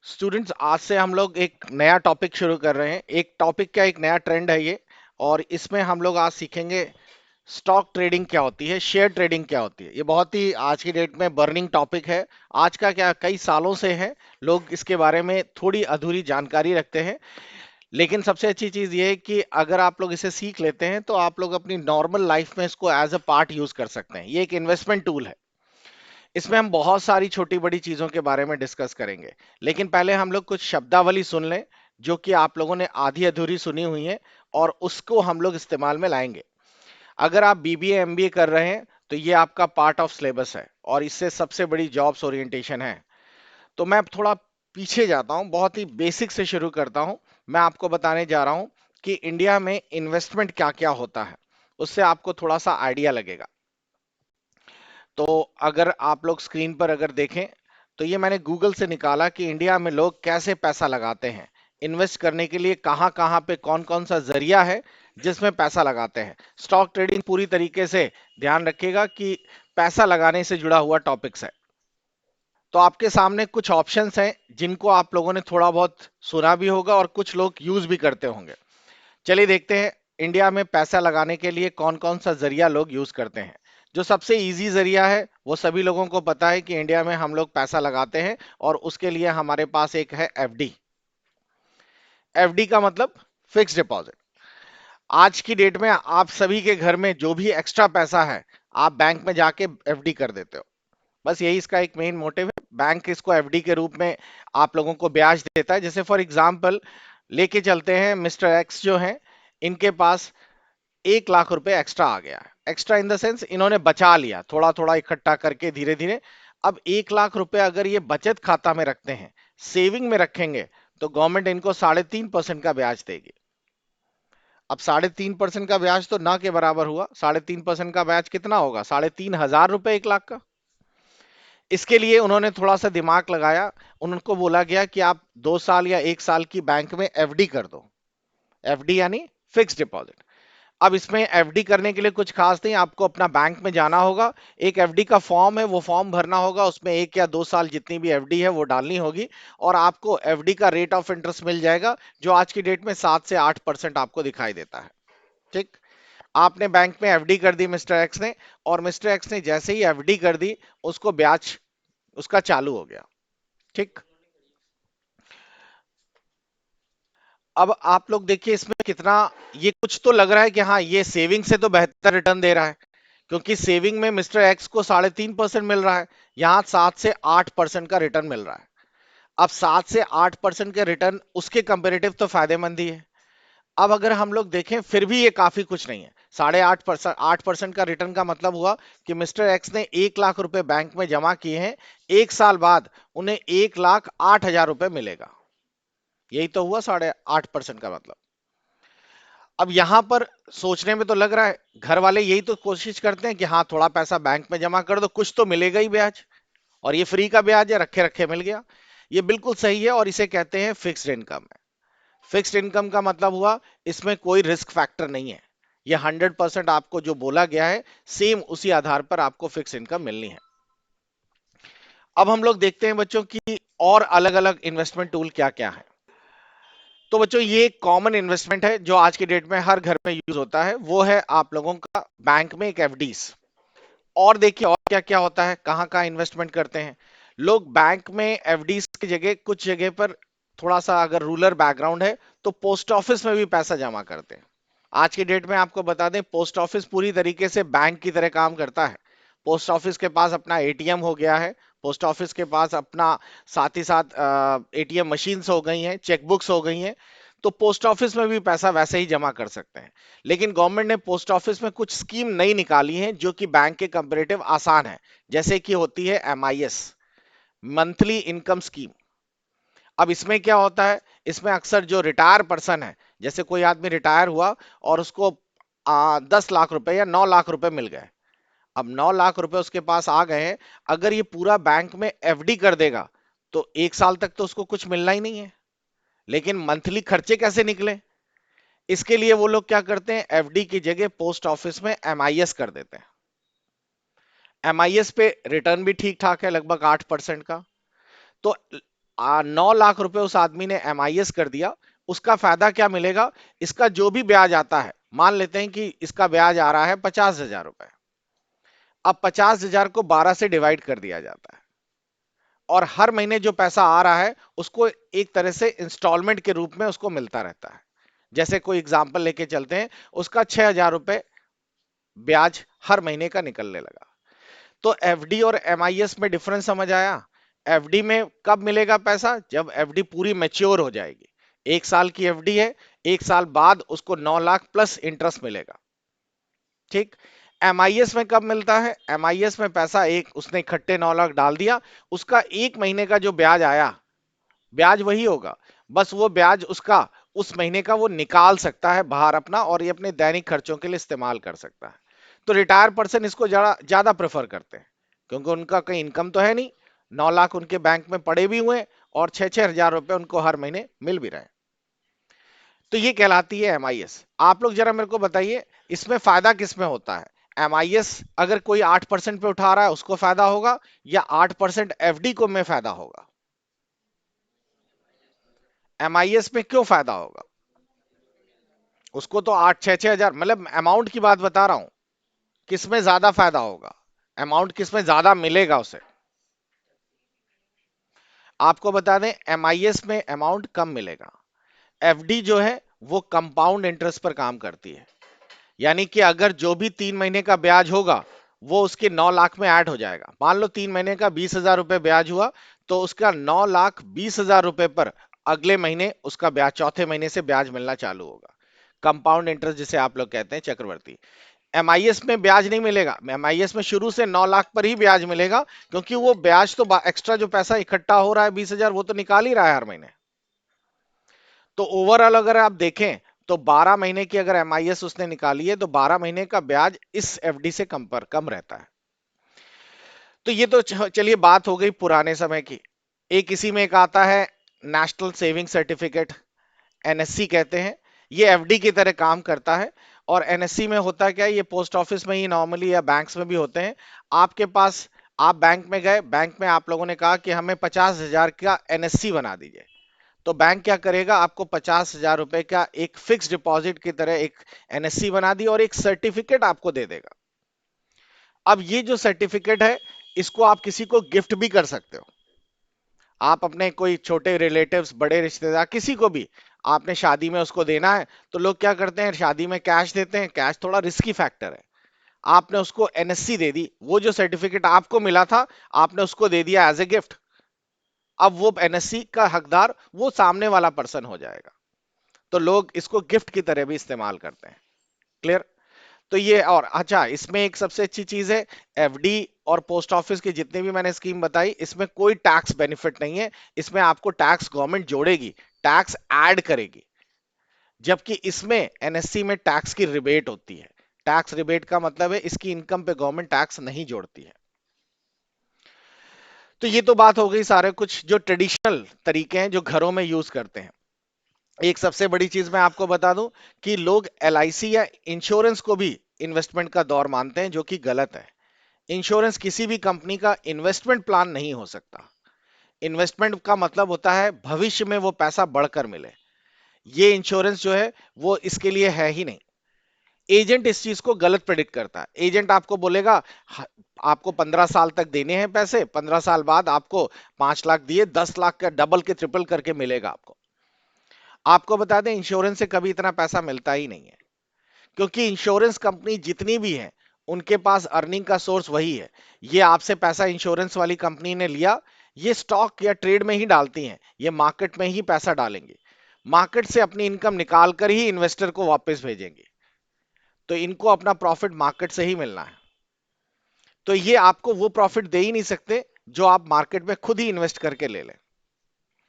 Students, आज से हम लोग एक नया टॉपिक शुरू कर रहे हैं। एक टॉपिक का एक नया ट्रेंड है ये। और इसमें हम लोग आज सीखेंगे स्टॉक ट्रेडिंग क्या होती है, शेयर ट्रेडिंग क्या होती है। ये बहुत ही आज की डेट में बर्निंग टॉपिक है। आज का क्या, कई सालों से है लोग इसके बारे में थोड़ी अधूरी जानकारी रखते हैं। लेकिन सबसे अच्छी चीज ये है कि अगर आप लोग इसे सीख लेते हैं तो आप लोग अपनी नॉर्मल लाइफ में इसको एज अ पार्ट यूज कर सकते हैं। ये एक इन्वेस्टमेंट टूल है। इसमें हम बहुत सारी छोटी बड़ी चीजों के बारे में डिस्कस करेंगे। लेकिन पहले हम लोग कुछ शब्दावली सुन लें जो कि आप लोगों ने आधी अधूरी सुनी हुई है, और उसको हम लोग इस्तेमाल में लाएंगे। अगर आप बीबीए एमबीए कर रहे हैं तो ये आपका पार्ट ऑफ सिलेबस है, और इससे सबसे बड़ी जॉब्स ओरिएंटेशन है। तो मैं थोड़ा पीछे जाता हूं, बहुत ही बेसिक से शुरू करता हूं। मैं आपको बताने जा रहा हूं कि इंडिया में इन्वेस्टमेंट क्या क्या होता है। उससे आपको थोड़ा सा आइडिया लगेगा। तो अगर आप लोग स्क्रीन पर अगर देखें तो ये मैंने गूगल से निकाला कि इंडिया में लोग कैसे पैसा लगाते हैं। इन्वेस्ट करने के लिए कहाँ कहाँ पे कौन कौन सा जरिया है जिसमें पैसा लगाते हैं। स्टॉक ट्रेडिंग पूरी तरीके से ध्यान रखिएगा कि पैसा लगाने से जुड़ा हुआ टॉपिक्स है। तो आपके सामने कुछ ऑप्शंस हैं जिनको आप लोगों ने थोड़ा बहुत सुना भी होगा और कुछ लोग यूज भी करते होंगे। चलिए देखते हैं इंडिया में पैसा लगाने के लिए कौन कौन सा जरिया लोग यूज करते हैं। जो सबसे इजी जरिया है वो सभी लोगों को पता है कि इंडिया में हम लोग पैसा लगाते हैं, और उसके लिए हमारे पास एक है एफडी। एफडी का मतलब फिक्स डिपॉजिट। आज की डेट में आप सभी के घर में जो भी एक्स्ट्रा पैसा है आप बैंक में जाके एफडी कर देते हो। बस यही इसका एक मेन मोटिव है। बैंक इसको एफडी के रूप में आप लोगों को ब्याज देता है। जैसे फॉर एग्जांपल लेके चलते हैं, मिस्टर एक्स जो है, इनके पास 1 लाख रुपए एक्स्ट्रा आ गया है। एक्स्ट्रा इन द सेंस इन्होंने बचा लिया थोड़ा थोड़ा इकट्ठा करके धीरे धीरे। अब 1 लाख रुपए अगर ये बचत खाता में रखते हैं, सेविंग में रखेंगे, तो गवर्नमेंट इनको 3.5% का ब्याज देगी। अब 3.5% का ब्याज तो ना के बराबर हुआ। 3.5% का ब्याज कितना होगा? 3,500 रुपए 1 लाख का। इसके लिए उन्होंने थोड़ा सा दिमाग लगाया। उनको बोला गया कि आप 2 साल या 1 साल की बैंक में एफडी कर दो। एफडी यानी फिक्स डिपॉजिट। अब इसमें एफडी करने के लिए कुछ खास नहीं, आपको अपना बैंक में जाना होगा। एक एफडी का फॉर्म है, वो फॉर्म भरना होगा। उसमें 1 या 2 साल जितनी भी एफडी है वो डालनी होगी, और आपको एफडी का रेट ऑफ इंटरेस्ट मिल जाएगा जो आज की डेट में 7 से 8% आपको दिखाई देता है। ठीक। आपने बैंक में एफडी कर दी मिस्टर एक्स ने, और मिस्टर एक्स ने जैसे ही एफडी कर दी उसको ब्याज उसका चालू हो गया। ठीक। अब आप लोग देखिए इसमें कितना, ये कुछ तो लग रहा है कि हाँ ये सेविंग से तो बेहतर रिटर्न दे रहा है, क्योंकि सेविंग में मिस्टर एक्स को 3.5% मिल रहा है, यहाँ 7 से 8% का रिटर्न मिल रहा है। अब 7 से 8% के रिटर्न उसके कंपेरेटिव तो फायदेमंद ही है। अब अगर हम लोग देखें फिर भी ये काफी कुछ नहीं है। 8% का रिटर्न का मतलब हुआ कि मिस्टर एक्स ने 1 लाख रुपए बैंक में जमा किए हैं। 1 साल बाद उन्हें 1,08,000 रुपए मिलेगा। यही तो हुआ 8.5% का मतलब। अब यहां पर सोचने में तो लग रहा है घर वाले यही तो कोशिश करते हैं कि हाँ थोड़ा पैसा बैंक में जमा कर दो, कुछ तो मिलेगा ही ब्याज। और ये फ्री का ब्याज है, रखे रखे मिल गया। ये बिल्कुल सही है, और इसे कहते हैं फिक्स्ड इनकम है। फिक्स्ड इनकम का मतलब हुआ इसमें कोई रिस्क फैक्टर नहीं है। ये 100% आपको जो बोला गया है सेम उसी आधार पर आपको फिक्स इनकम मिलनी है। अब हम लोग देखते हैं बच्चों की और अलग अलग इन्वेस्टमेंट टूल क्या क्या है। तो बच्चों ये एक कॉमन इन्वेस्टमेंट है जो आज की डेट में हर घर में यूज होता है, वो है आप लोगों का बैंक में एक एफडीज। और देखिए और क्या क्या होता है, कहाँ कहाँ इन्वेस्टमेंट करते हैं लोग बैंक में एफडीज की जगह। कुछ जगह पर थोड़ा सा अगर रूरल बैकग्राउंड है तो पोस्ट ऑफिस में भी पैसा जमा करते हैं। आज की डेट में आपको बता दें पोस्ट ऑफिस पूरी तरीके से बैंक की तरह काम करता है। पोस्ट ऑफिस के पास अपना एटीएम हो गया है। पोस्ट ऑफिस के पास अपना साथ ही साथ एटीएम मशीन्स हो गई हैं, चेकबुक्स हो गई हैं। तो पोस्ट ऑफिस में भी पैसा वैसे ही जमा कर सकते हैं। लेकिन गवर्नमेंट ने पोस्ट ऑफिस में कुछ स्कीम नई निकाली है जो कि बैंक के कंपैरेटिव आसान है। जैसे कि होती है एमआईएस, मंथली इनकम स्कीम। अब इसमें क्या होता है, इसमें अक्सर जो रिटायर पर्सन है, जैसे कोई आदमी रिटायर हुआ और उसको 10 लाख रुपए या 9 लाख रुपए मिल गए। अब 9 लाख रुपए उसके पास आ गए हैं। अगर ये पूरा बैंक में एफडी कर देगा तो 1 साल तक तो उसको कुछ मिलना ही नहीं है। लेकिन मंथली खर्चे कैसे निकले, इसके लिए वो लोग क्या करते हैं, एफडी की जगह पोस्ट ऑफिस में एमआईएस कर देते हैं। एमआईएस पे रिटर्न भी ठीक ठाक है, लगभग 8% का। तो 9 लाख रुपए उस आदमी ने एमआईएस कर दिया, उसका फायदा क्या मिलेगा? इसका जो भी ब्याज आता है, मान लेते हैं कि इसका ब्याज आ रहा है 50,000 रुपए। अब 50,000 को 12 से डिवाइड कर दिया जाता है, और हर महीने जो पैसा आ रहा है उसको एक तरह से इंस्टॉलमेंट के रूप में उसको मिलता रहता है। जैसे कोई एग्जाम्पल लेके चलते हैं, उसका 6,000 रुपए ब्याज हर महीने का निकलने लगा। तो एफडी और एमआईएस में डिफरेंस समझ आया? एफडी में कब मिलेगा पैसा? जब एफडी पूरी मैच्योर हो जाएगी। 1 साल की एफडी है, 1 साल बाद उसको 9 लाख प्लस इंटरेस्ट मिलेगा। ठीक। एमआईएस में कब मिलता है? एमआईएस में पैसा एक उसने इकट्ठे 9 लाख डाल दिया, उसका एक महीने का जो ब्याज आया, ब्याज वही होगा, बस वो ब्याज उसका उस महीने का वो निकाल सकता है बाहर अपना, और ये अपने दैनिक खर्चों के लिए इस्तेमाल कर सकता है। तो रिटायर पर्सन इसको ज्यादा ज्यादा प्रेफर करते हैं, क्योंकि उनका कहीं इनकम तो है नहीं, 9 लाख उनके बैंक में पड़े भी हुए, और 6-6 हजार रुपए उनको हर महीने मिल भी रहे हैं। तो ये कहलाती है एमआईएस। आप लोग जरा मेरे को बताइए, इसमें फायदा किस में होता है? एमआईएस अगर कोई 8% पे उठा रहा है उसको फायदा होगा, या 8% एफडी को में फायदा होगा? एमआईएस में क्यों फायदा होगा? उसको तो 8-6 हजार, मतलब अमाउंट की बात बता रहा हूं, किसमें ज्यादा फायदा होगा, अमाउंट किसमें ज्यादा मिलेगा उसे? आपको बता दें, एमआईएस में अमाउंट कम मिलेगा। एफडी जो है वो कंपाउंड इंटरेस्ट पर काम करती है, यानी कि अगर जो भी 3 महीने का ब्याज होगा वो उसके 9 लाख में ऐड हो जाएगा। मान लो 3 महीने का 20,000 रुपए ब्याज हुआ, तो उसका 9,20,000 रुपए पर अगले महीने उसका ब्याज, चौथे महीने से ब्याज मिलना चालू होगा। कंपाउंड इंटरेस्ट जिसे आप लोग कहते हैं, चक्रवर्ती। एमआईएस में ब्याज नहीं मिलेगा, एमआईएस में शुरू से 9 लाख पर ही ब्याज मिलेगा, क्योंकि वो ब्याज तो एक्स्ट्रा जो पैसा इकट्ठा हो रहा है 20,000, वो तो निकाल ही रहा है हर महीने। तो ओवरऑल अगर आप देखें, तो 12 महीने की अगर एमआईएस उसने निकाली है, तो 12 महीने का ब्याज इस एफडी से कम पर कम रहता है। तो ये तो चलिए बात हो गई पुराने समय की। एक इसी में एक आता है नेशनल सेविंग सर्टिफिकेट, एनएससी कहते हैं। ये एफडी की तरह काम करता है। और एनएससी में होता क्या है, ये पोस्ट ऑफिस में ही नॉर्मली या बैंक्स में भी होते हैं। आपके पास, आप बैंक में गए, बैंक में आप लोगों ने कहा कि हमें 50,000 का एनएससी बना दीजिए। तो बैंक क्या करेगा, आपको 50,000 रुपए का एक फिक्स डिपॉजिट की तरह एक एनएससी बना दी, और एक सर्टिफिकेट आपको दे देगा। अब ये जो सर्टिफिकेट है, इसको आप किसी को गिफ्ट भी कर सकते हो। आप अपने कोई छोटे रिलेटिव्स, बड़े रिश्तेदार, किसी को भी आपने शादी में उसको देना है, तो लोग क्या करते हैं, शादी में कैश देते हैं। कैश थोड़ा रिस्की फैक्टर है। आपने उसको एनएससी दे दी, वो जो सर्टिफिकेट आपको मिला था आपने उसको दे दिया एज ए गिफ्ट। अब वो एनएससी का हकदार वो सामने वाला पर्सन हो जाएगा। तो लोग इसको गिफ्ट की तरह भी इस्तेमाल करते हैं। क्लियर? तो ये, और अच्छा, इसमें एक सबसे अच्छी चीज है, एफडी और पोस्ट ऑफिस की जितनी भी मैंने स्कीम बताई, इसमें कोई टैक्स बेनिफिट नहीं है। इसमें आपको टैक्स गवर्नमेंट जोड़ेगी, टैक्स ऐड करेगी। जबकि इसमें एनएससी में टैक्स की रिबेट होती है। टैक्स रिबेट का मतलब है इसकी इनकम पे गवर्नमेंट टैक्स नहीं जोड़ती है। तो ये तो बात हो गई सारे कुछ जो ट्रेडिशनल तरीके हैं जो घरों में यूज करते हैं। एक सबसे बड़ी चीज मैं आपको बता दूं कि लोग एलआईसी या इंश्योरेंस को भी इन्वेस्टमेंट का दौर मानते हैं, जो कि गलत है। इंश्योरेंस किसी भी कंपनी का इन्वेस्टमेंट प्लान नहीं हो सकता। इन्वेस्टमेंट का मतलब होता है भविष्य में वो पैसा बढ़कर मिले। ये इंश्योरेंस जो है वो इसके लिए है ही नहीं। एजेंट इस चीज को गलत प्रेडिक्ट करता है। एजेंट आपको बोलेगा, आपको 15 साल तक देने हैं पैसे, 15 साल बाद आपको 5 लाख दिए 10 लाख का डबल के ट्रिपल करके मिलेगा आपको। आपको बता दें, इंश्योरेंस से कभी इतना पैसा मिलता ही नहीं है, क्योंकि इंश्योरेंस कंपनी जितनी भी है उनके पास अर्निंग का सोर्स वही है। ये आपसे पैसा इंश्योरेंस वाली कंपनी ने लिया, ये स्टॉक या ट्रेड में ही डालती हैं, ये मार्केट में ही पैसा डालेंगे, मार्केट से अपनी इनकम निकाल कर ही इन्वेस्टर को वापस भेजेंगे। तो इनको अपना प्रॉफिट मार्केट से ही मिलना है। तो ये आपको वो प्रॉफिट दे ही नहीं सकते जो आप मार्केट में खुद ही इन्वेस्ट करके ले लें,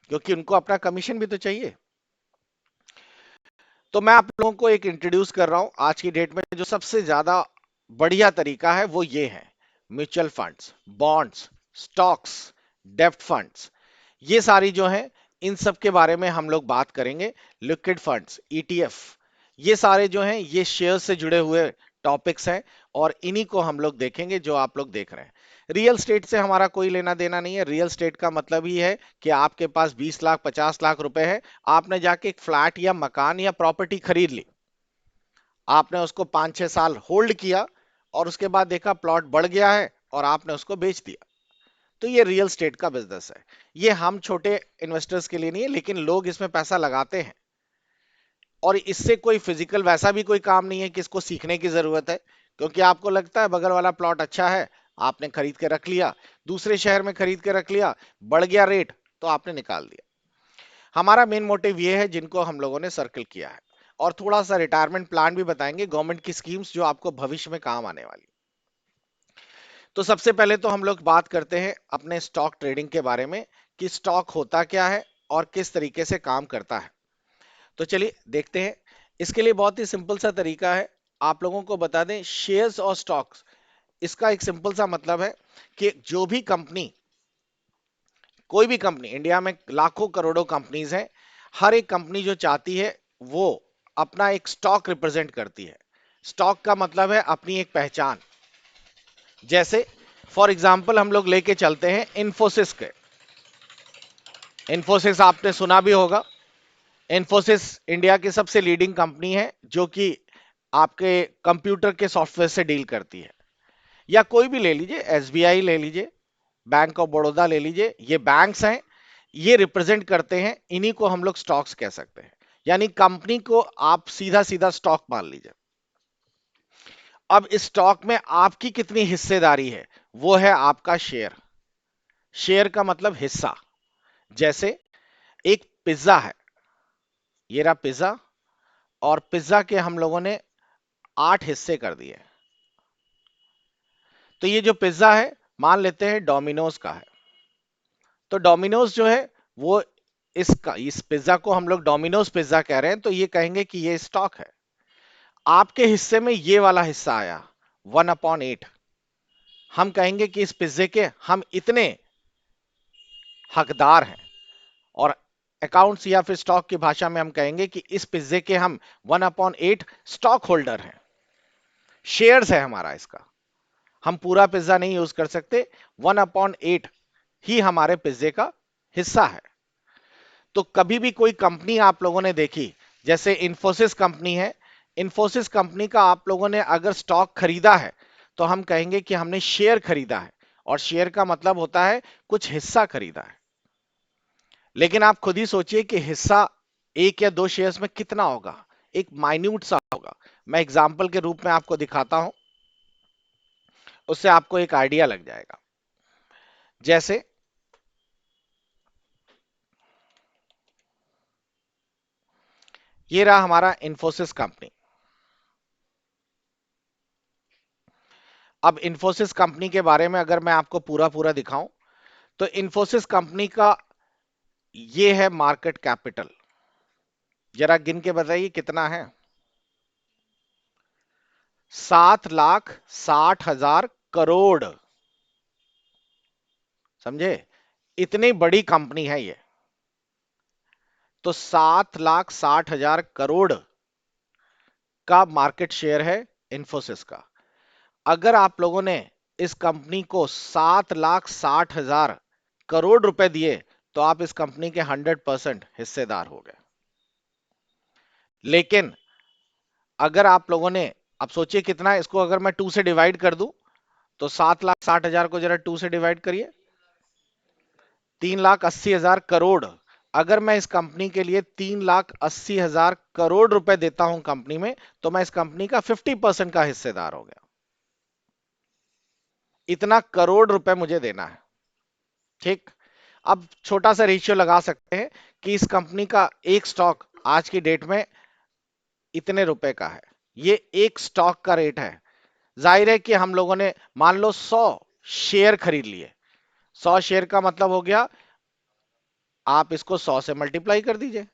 क्योंकि उनको अपना कमीशन भी तो चाहिए। तो मैं आप लोगों को एक इंट्रोड्यूस कर रहा हूं, आज की डेट में जो सबसे ज्यादा बढ़िया तरीका है वो ये है, म्यूचुअल फंड्स, बॉन्ड्स, स्टॉक्स, डेब्ट फंड्स। ये सारी जो है, इन सब के बारे में हम लोग बात करेंगे। लिक्विड फंड्स, ईटीएफ, ये सारे जो हैं ये शेयर से जुड़े हुए टॉपिक्स हैं, और इन्हीं को हम लोग देखेंगे जो आप लोग देख रहे हैं। रियल स्टेट से हमारा कोई लेना देना नहीं है। रियल स्टेट का मतलब ही है कि आपके पास 20 लाख 50 लाख रुपए है, आपने जाके एक फ्लैट या मकान या प्रॉपर्टी खरीद ली, आपने उसको 5-6 साल होल्ड किया और उसके बाद देखा प्लॉट बढ़ गया है और आपने उसको बेच दिया। तो ये रियल स्टेट का बिजनेस है। ये हम छोटे इन्वेस्टर्स के लिए नहीं है, लेकिन लोग इसमें पैसा लगाते हैं। और इससे कोई फिजिकल वैसा भी कोई काम नहीं है कि इसको सीखने की जरूरत है, क्योंकि आपको लगता है बगल वाला प्लॉट अच्छा है, आपने खरीद के रख लिया, दूसरे शहर में खरीद के रख लिया, बढ़ गया रेट तो आपने निकाल दिया। हमारा मेन मोटिव ये है जिनको हम लोगों ने सर्कल किया है, और थोड़ा सा रिटायरमेंट प्लान भी बताएंगे, गवर्नमेंट की स्कीम्स जो आपको भविष्य में काम आने वाली। तो सबसे पहले तो हम लोग बात करते हैं अपने स्टॉक ट्रेडिंग के बारे में, कि स्टॉक होता क्या है और किस तरीके से काम करता है। तो चलिए देखते हैं। इसके लिए बहुत ही सिंपल सा तरीका है, आप लोगों को बता दें, शेयर्स और स्टॉक्स, इसका एक सिंपल सा मतलब है कि जो भी कंपनी, कोई भी कंपनी, इंडिया में लाखों करोड़ों कंपनीज हैं, हर एक कंपनी जो चाहती है वो अपना एक स्टॉक रिप्रेजेंट करती है। स्टॉक का मतलब है अपनी एक पहचान। जैसे फॉर एग्जांपल हम लोग लेके चलते हैं इन्फोसिस के। इन्फोसिस आपने सुना भी होगा। इन्फोसिस इंडिया की सबसे लीडिंग कंपनी है, जो कि आपके कंप्यूटर के सॉफ्टवेयर से डील करती है। या कोई भी ले लीजिए, एसबीआई ले लीजिए, बैंक ऑफ बड़ौदा ले लीजिए, ये बैंक्स हैं, ये रिप्रेजेंट करते हैं, इन्हीं को हम लोग स्टॉक्स कह सकते हैं। यानी कंपनी को आप सीधा सीधा स्टॉक मान लीजिए। अब इस स्टॉक में आपकी कितनी हिस्सेदारी है, वो है आपका शेयर। शेयर का मतलब हिस्सा। जैसे एक पिज्जा है, ये रहा पिज्जा, और पिज्जा के हम लोगों ने 8 हिस्से कर दिए। तो ये जो पिज्जा है, मान लेते हैं डोमिनोज का है, तो डोमिनोज जो है वो, इस पिज्जा को हम लोग डोमिनोज पिज्जा कह रहे हैं, तो ये कहेंगे कि ये स्टॉक है। आपके हिस्से में ये वाला हिस्सा आया 1/8, हम कहेंगे कि इस पिज्जे के हम इतने हकदार हैं। और अकाउंट्स या फिर स्टॉक की भाषा में हम कहेंगे कि इस पिज्जे के हम 1/8 स्टॉक होल्डर हैं, शेयर्स है हमारा इसका। हम पूरा पिज्जा नहीं यूज कर सकते, 1/8 ही हमारे पिज्जे का हिस्सा है। तो कभी भी कोई कंपनी आप लोगों ने देखी, जैसे इंफोसिस कंपनी है, इंफोसिस कंपनी का आप लोगों ने अगर स्टॉक खरीदा है, तो हम कहेंगे कि हमने शेयर खरीदा है, और शेयर का मतलब होता है कुछ हिस्सा खरीदा है। लेकिन आप खुद ही सोचिए कि हिस्सा एक या दो शेयर्स में कितना होगा, एक माइन्यूट सा होगा। मैं एग्जांपल के रूप में आपको दिखाता हूं, उससे आपको एक आइडिया लग जाएगा। जैसे ये रहा हमारा इंफोसिस कंपनी। अब इंफोसिस कंपनी के बारे में अगर मैं आपको पूरा पूरा दिखाऊं, तो इंफोसिस कंपनी का ये है मार्केट कैपिटल। जरा गिन के बताइए कितना है। 7,60,000 करोड़। समझे, इतनी बड़ी कंपनी है ये। तो 7,60,000 करोड़ का मार्केट शेयर है इंफोसिस का। अगर आप लोगों ने इस कंपनी को 7,60,000 करोड़ रुपए दिए, तो आप इस कंपनी के 100% हिस्सेदार हो गए। लेकिन अगर आप लोगों ने, अब सोचिए कितना है, इसको अगर मैं 2 से डिवाइड कर दूं, तो 7,60,000 को जरा 2 से डिवाइड करिए, 3,80,000 करोड़। अगर मैं इस कंपनी के लिए 3,80,000 करोड़ रुपए देता हूं कंपनी में, तो मैं इस कंपनी का 50% का हिस्सेदार हो गया। इतना करोड़ रुपए मुझे देना है। ठीक। अब छोटा सा रेशियो लगा सकते हैं कि इस कंपनी का एक स्टॉक आज की डेट में इतने रुपए का है। ये एक स्टॉक का रेट है। जाहिर है कि हम लोगों ने मान लो 100 शेयर खरीद लिए। 100 शेयर का मतलब हो गया, आप इसको 100 से मल्टीप्लाई कर दीजिए।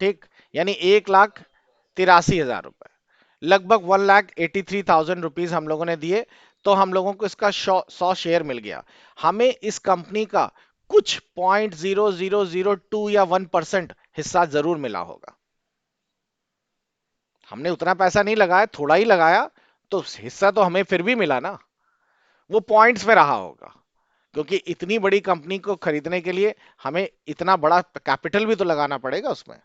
ठीक। यानी 1,83,000 रुपए, लगभग 1,83,000 रुपीज हम लोगों ने दिए, तो हम लोगों को इसका 100 शेयर मिल गया। हमें इस कंपनी का कुछ 0.0002 या 1% हिस्सा जरूर मिला होगा। हमने उतना पैसा नहीं लगाया, थोड़ा ही लगाया, तो हिस्सा तो हमें फिर भी मिला ना। वो पॉइंट्स में रहा होगा, क्योंकि इतनी बड़ी कंपनी को खरीदने के लिए हमें इतना बड़ा कैपिटल भी तो लगाना पड़ेगा उसमें।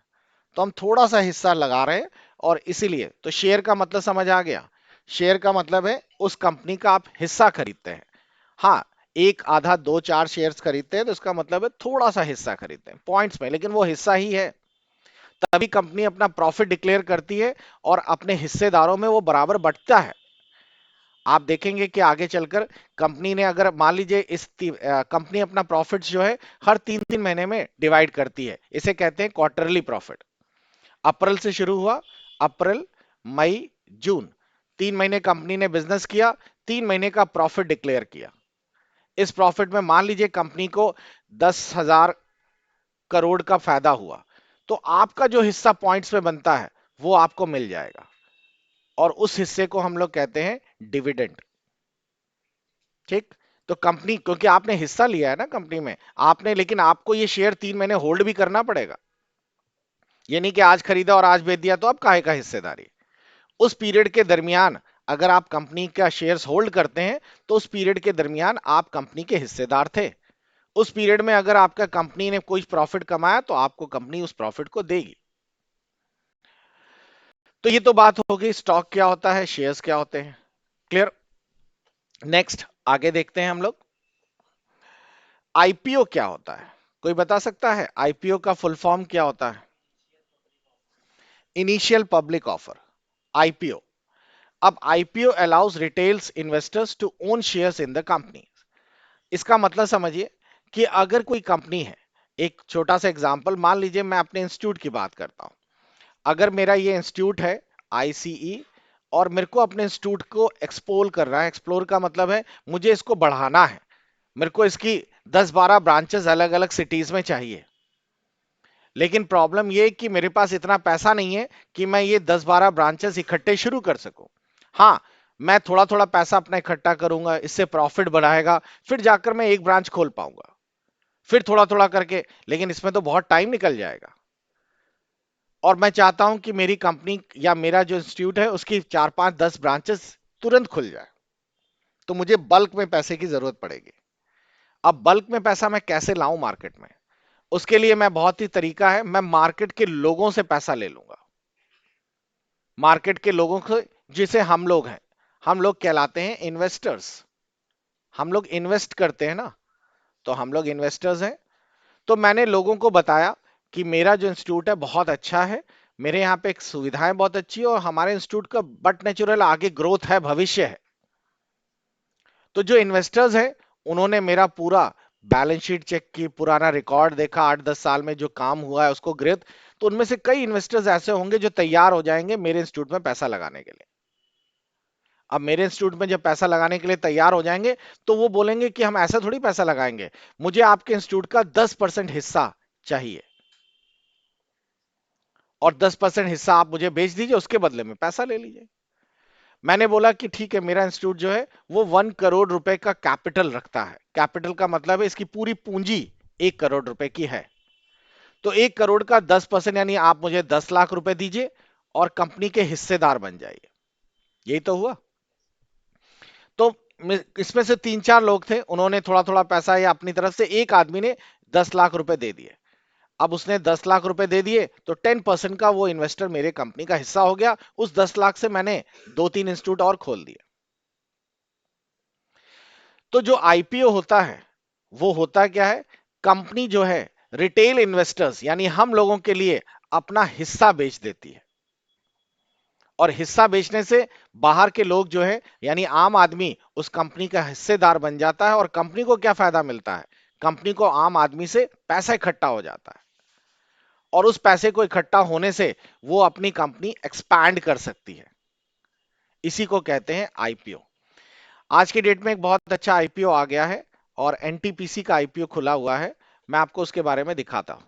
तो हम थोड़ा सा हिस्सा लगा रहे हैं, और इसीलिए तो शेयर का मतलब समझ आ गया। शेयर का मतलब है उस कंपनी का आप हिस्सा खरीदते हैं। हाँ, एक आधा दो चार शेयर्स खरीदते हैं तो इसका मतलब है थोड़ा सा हिस्सा खरीदते हैं पॉइंट्स में, लेकिन वो हिस्सा ही है। तभी कंपनी अपना प्रॉफिट डिक्लेयर करती है और अपने हिस्सेदारों में वो बराबर बंटता है। आप देखेंगे कि आगे चलकर कंपनी ने, अगर मान लीजिए कंपनी अपना प्रॉफिट जो है हर 3-3 महीने में डिवाइड करती है, इसे कहते हैं क्वार्टरली प्रॉफिट। अप्रैल से शुरू हुआ, अप्रैल, मई, जून, 3 महीने कंपनी ने बिजनेस किया, 3 महीने का प्रॉफिट डिक्लेयर किया। इस प्रॉफिट में मान लीजिए कंपनी को 10,000 करोड़ का फायदा हुआ, तो आपका जो हिस्सा पॉइंट्स में बनता है वो आपको मिल जाएगा, और उस हिस्से को हम लोग कहते हैं डिविडेंड। ठीक। तो कंपनी, क्योंकि आपने हिस्सा लिया है ना कंपनी में, आपने, लेकिन आपको ये शेयर 3 महीने होल्ड भी करना पड़ेगा। ये नहीं कि आज खरीदा और आज बेच दिया तो अब काहे का हिस्सेदारी। उस पीरियड के दरमियान अगर आप कंपनी का शेयर्स होल्ड करते हैं तो उस पीरियड के दरमियान आप कंपनी के हिस्सेदार थे। उस पीरियड में अगर आपका कंपनी ने कोई प्रॉफिट कमाया तो आपको कंपनी उस प्रॉफिट को देगी। तो ये तो बात हो गई स्टॉक क्या होता है, शेयर्स क्या होते हैं। क्लियर। नेक्स्ट आगे देखते हैं हम लोग, आईपीओ क्या होता है। कोई बता सकता है आईपीओ का फुल फॉर्म क्या होता है? Initial public offer, IPO. अब IPO allows retails investors to own shares in the company. इसका मतलब समझिए कि अगर कोई कंपनी है, एक छोटा सा एग्जांपल मान लीजिए, मैं अपने इंस्टीट्यूट की बात करता हूं। अगर मेरा ये इंस्टीट्यूट है आईसीई, और मेरे को अपने इंस्टीट्यूट को एक्सप्लोर करना है, एक्सप्लोर का मतलब है मुझे इसको बढ़ाना है, मेरे को इसकी 10-12 ब्रांचेस अलग अलग सिटीज में चाहिए। लेकिन प्रॉब्लम ये कि मेरे पास इतना पैसा नहीं है कि मैं ये 10-12 ब्रांचेस इकट्ठे शुरू कर सकूं। हाँ, मैं थोड़ा थोड़ा पैसा अपना इकट्ठा करूंगा, इससे प्रॉफिट बढ़ाएगा, फिर जाकर मैं एक ब्रांच खोल पाऊंगा, फिर थोड़ा थोड़ा करके, लेकिन इसमें तो बहुत टाइम निकल जाएगा। और मैं चाहता हूं कि मेरी कंपनी या मेरा जो इंस्टीट्यूट है उसकी 4-5-10 ब्रांचेस तुरंत खुल जाए, तो मुझे बल्क में पैसे की जरूरत पड़ेगी। अब बल्क में पैसा मैं कैसे लाऊं मार्केट में? उसके लिए मैं, बहुत ही तरीका है, मैं मार्केट के लोगों से पैसा ले लूंगा। मार्केट के लोगों को, जिसे हम लोग हैं, हम लोग कहलाते हैं इन्वेस्टर्स। हम लोग इन्वेस्ट करते हैं ना, तो हम लोग इन्वेस्टर्स हैं। तो मैंने लोगों को बताया कि मेरा जो इंस्टीट्यूट है बहुत अच्छा है, मेरे यहाँ पे एक सुविधाएं बहुत अच्छी है, और हमारे इंस्टीट्यूट का बट नेचुरल आगे ग्रोथ है, भविष्य है। तो जो इन्वेस्टर्स हैं उन्होंने मेरा पूरा बैलेंस शीट चेक की, पुराना रिकॉर्ड देखा, 8-10 साल में जो काम हुआ है उसको ग्रेथ। तो उनमें से कई इन्वेस्टर्स ऐसे होंगे जो तैयार हो जाएंगे मेरे इंस्टीट्यूट में पैसा लगाने के लिए। अब मेरे इंस्टीट्यूट में जब पैसा लगाने के लिए तैयार हो जाएंगे तो वो बोलेंगे कि हम ऐसा थोड़ी पैसा लगाएंगे, मुझे आपके इंस्टीट्यूट का 10% हिस्सा चाहिए, और 10% हिस्सा आप मुझे बेच दीजिए, उसके बदले में पैसा ले लीजिए। मैंने बोला कि ठीक है, मेरा इंस्टीट्यूट जो है वो 1 करोड़ रुपए का कैपिटल रखता है। कैपिटल का मतलब है इसकी पूरी पूंजी 1 करोड़ रुपए की है। तो 1 करोड़ का 10% यानी आप मुझे 10 लाख रुपए दीजिए और कंपनी के हिस्सेदार बन जाइए। यही तो हुआ। तो इसमें से 3-4 लोग थे, उन्होंने थोड़ा थोड़ा पैसा या अपनी तरफ से, एक आदमी ने 10 लाख रुपए दे दिए। अब उसने 10 लाख रुपए दे दिए तो 10% का वो इन्वेस्टर मेरे कंपनी का हिस्सा हो गया। उस 10 लाख से मैंने 2-3 इंस्टीट्यूट और खोल दिए। तो जो आईपीओ होता है वो होता क्या है? कंपनी जो है रिटेल इन्वेस्टर्स यानी हम लोगों के लिए अपना हिस्सा बेच देती है, और हिस्सा बेचने से बाहर के लोग जो है यानी आम आदमी उस कंपनी का हिस्सेदार बन जाता है। और कंपनी को क्या फायदा मिलता है? कंपनी को आम आदमी से पैसा इकट्ठा हो जाता है, और उस पैसे को इकट्ठा होने से वो अपनी कंपनी एक्सपैंड कर सकती है। इसी को कहते हैं आईपीओ। आज की डेट में एक बहुत अच्छा आईपीओ आ गया है, और एनटीपीसी का आईपीओ खुला हुआ है। मैं आपको उसके बारे में दिखाता हूं।